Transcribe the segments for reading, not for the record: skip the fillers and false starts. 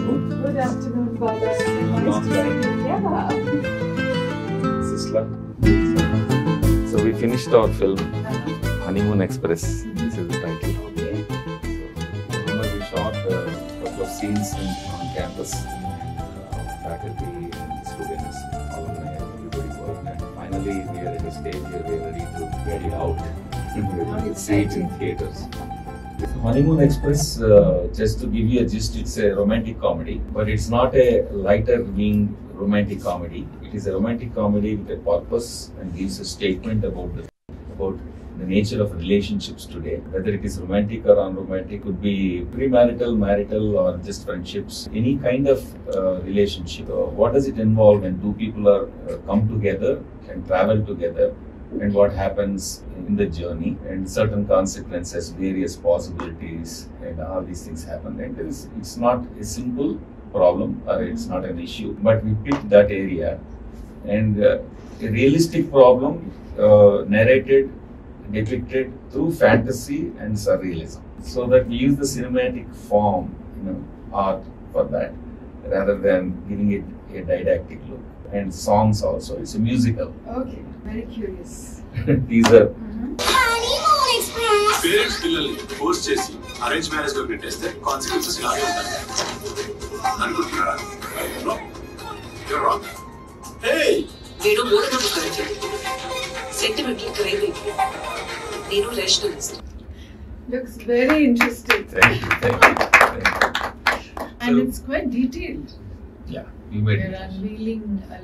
afternoon. Good afternoon, Bala. Nice to meet you. Yeah. Sisla. So we finished our film, Honeymoon Express. This is the title. Okay. We shot a couple of scenes on campus. Faculty and students, alumni, everybody worked. And finally, we are at a stage where we are ready to get it out. We see it in theaters. Honeymoon Express, just to give you a gist, it's a romantic comedy, but it's not a lighter wing romantic comedy. It is a romantic comedy with a purpose and gives a statement about the nature of relationships today. Whether it is romantic or unromantic, could be premarital, marital, or just friendships. Any kind of relationship. What does it involve when two people are come together and travel together? And what happens in the journey and certain consequences, various possibilities, and all these things happen. And it's not a simple problem or it's not an issue, but we picked that area and a realistic problem narrated, depicted through fantasy and surrealism. So that we use the cinematic form, art for that, rather than giving it a didactic look. And songs also. It's a musical. Okay. Very curious. Teaser. Honeymoon Express. Parents పిల్లల్ని force చేసి arrange marriage లో పెట్టేస్తే consequences ఇలాగే ఉంటాయి అనుకుంటున్నారా? వీడు మూఢనమ్మకాలు sentimental crazy నేను rationalist. Looks very interesting. Thank you. And it's quite detailed. Yeah, we made You're unveiling a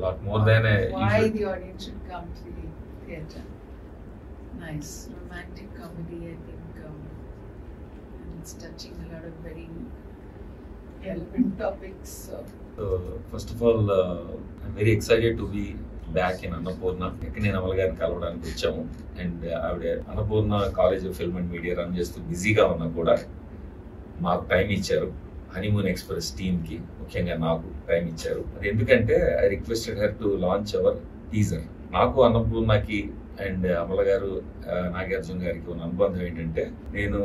lot more than a why usual. the audience should come to the theatre. Nice. Romantic comedy, I think. And it's touching a lot of very relevant topics. So, first of all, I'm very excited to be back in Annapurna. నేను అమల గారిని కలవడానికి వచ్చాము. And ఆవిడ Annapurna college of film and media run చేస్తూ బిజీగా ఉన్నా కూడా మాకు టైం ఇచ్చారు. హనీమూన్ ఎక్స్ప్రెస్ టీమ్ కి ముఖ్యంగా నాకు టైం ఇచ్చారు. అది ఎందుకంటే I requested her to launch our teaser. నాకు అన్నపూర్ణకి అండ్ అమల గారు నాగార్జున గారికి ఉన్న అనుబంధం ఏంటంటే, నేను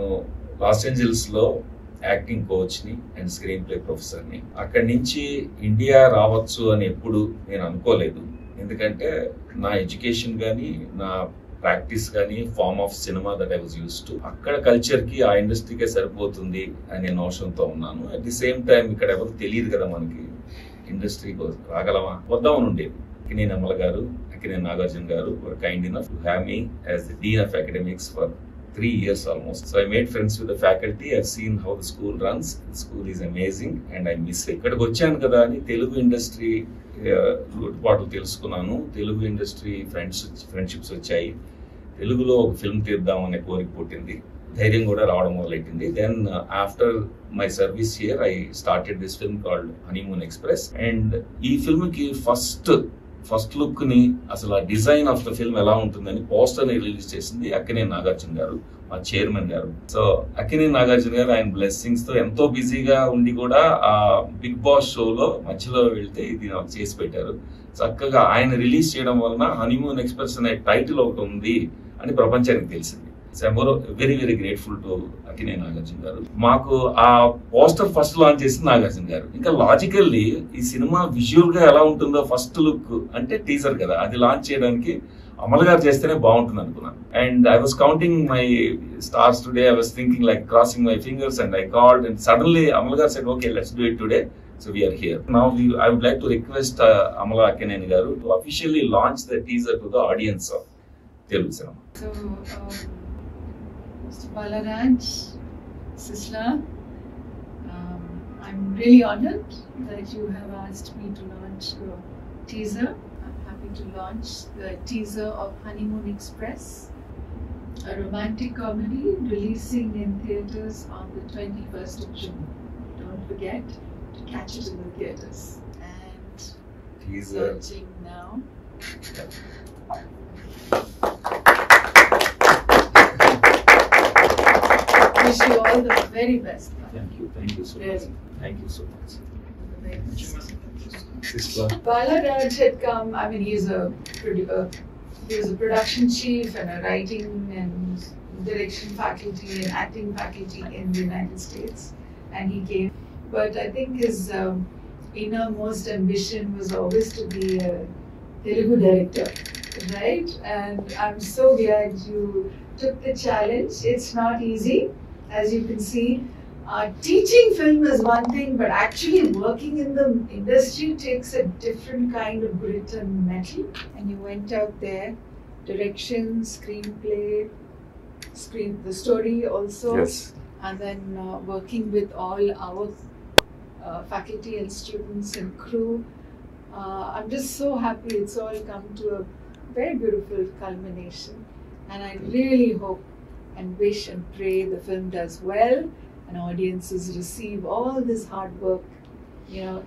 లాస్ ఏంజల్స్ లో యాక్టింగ్ కోచ్ ని అండ్ స్క్రీన్ ప్లే ప్రొఫెసర్ ని. అక్కడి నుంచి ఇండియా రావచ్చు అని ఎప్పుడు నేను అనుకోలేదు. ఎందుకంటే నా ఎడ్యుకేషన్ కానీ నా ప్రాక్టీస్ కానీ form of cinema that I was use to, అక్కడ కల్చర్ కి ఆ ఇండస్ట్రీకే సరిపోతుంది అనే నోషన్తో ఉన్నాను. అట్ ది సేమ్ టైం ఇక్కడ ఎవరు తెలియదు కదా మనకి ఇండస్ట్రీకి రాగలమా వద్దామని ఉండేది. అక్కినేని అమల గారు, అక్కినేని నాగార్జున గారు were kind enough to have me as the Dean of Academics for 3 years almost. So I made friends with the faculty. I've seen how the school runs. The school is amazing and I miss it. ఇక్కడికి వచ్చాను కదా అని Telugu industry లోటుపాట్లు తెలుసుకున్నాను. Telugu industry friendships వచ్చాయి. తెలుగులో ఒక film తీద్దామనే కోరిక పుట్టింది. ధైర్యం కూడా రావడం మొదలెట్టింది. Then after my service here I started this film called Honeymoon Express. And ఈ ఫిల్మ్ కి ఫస్ట్ లుక్ ని, అసలు ఆ డిజైన్ ఆఫ్ ద ఫిల్మ్ ఎలా ఉంటుందని పోస్టర్ ని రిలీజ్ చేసింది అక్కినేని నాగార్జున గారు, మా చైర్మన్ గారు. సో అక్కినేని నాగార్జున గారు ఆయన బ్లెస్సింగ్స్ తో ఎంతో బిజీగా ఉండి కూడా ఆ బిగ్ బాస్ షోలో మధ్యలో వెళ్తే ఇది నాకు చేసి పెట్టారు. చక్కగా ఆయన రిలీజ్ చేయడం వలన హనీమూన్ ఎక్స్ప్రెస్ అనే టైటిల్ ఒకటి ఉంది అని ప్రపంచానికి తెలిసింది. Very very grateful to Akkineni Nagarjuna గారు. మాకు ఆ పోస్టర్ ఫస్ట్ లాంచ్ చేసింది నాగార్జున గారు. ఇంకా లాజికల్లీ ఈ సినిమా విజువల్ గా ఎలా ఉంటుందో ఫస్ట్ లుక్ అంటే టీజర్ కదా, అది లాంచ్ చేయడానికి అమల గారు చేస్తేనే బాగుంటుంది అనుకున్నాను. And I was counting my stars today. I was thinking like crossing my fingers and I called and suddenly Amala garu said okay let's do it today. So we are here. Now I would like to request Amala Akkineni garu to officially launch the teaser to the audience of Telugu cinema. So, Mr. Balaraj, Sisla, I'm really honored that you have asked me to launch your teaser. I'm happy to launch the teaser of Honeymoon Express, a romantic comedy releasing in theatres on the 21st of June. Don't forget to catch it in the theatres. And Teaser. launching now. Wish you all the very best. Thank you so much. Really. Thank you so much. The very best. Sisla. Balaraj had come, I mean, he was a production chief and a writing and direction faculty and acting faculty in the United States. And he came. but I think his innermost ambition was always to be a Telugu director, right? And I'm so glad you took the challenge. It's not easy, as you can see. Teaching film is one thing, but actually working in the industry takes a different kind of grit and mettle. And you went out there, direction, screenplay, the story also, Yes. and then working with all our faculty and students and crew. I'm just so happy it's all come to a very beautiful culmination, and I really hope and wish and pray the film does well and audiences receive all this hard work,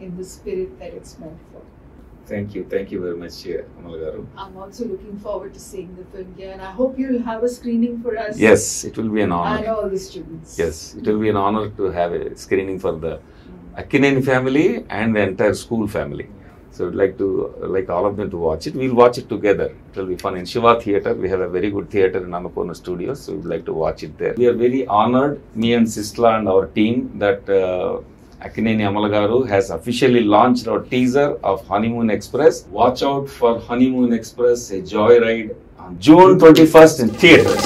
in the spirit that it's meant for. Thank you very much, Amal garu. I'm also looking forward to seeing the film here, and I hope you'll have a screening for us. Yes, it will be an And honor. all the students. Yes, it will be an honor to have a screening for the Akkineni family and the entire school family. So I'd like all of them to watch it. We'll watch it together. It will be fun in Shiva Theatre. We have a very good theatre in Annapurna Studios, so we'd like to watch it there. We are very honored, me and Sisla and our team, that Akkineni Amal garu has officially launched our teaser of Honeymoon Express. Watch out for Honeymoon Express, a joyride on June 21st in theatres.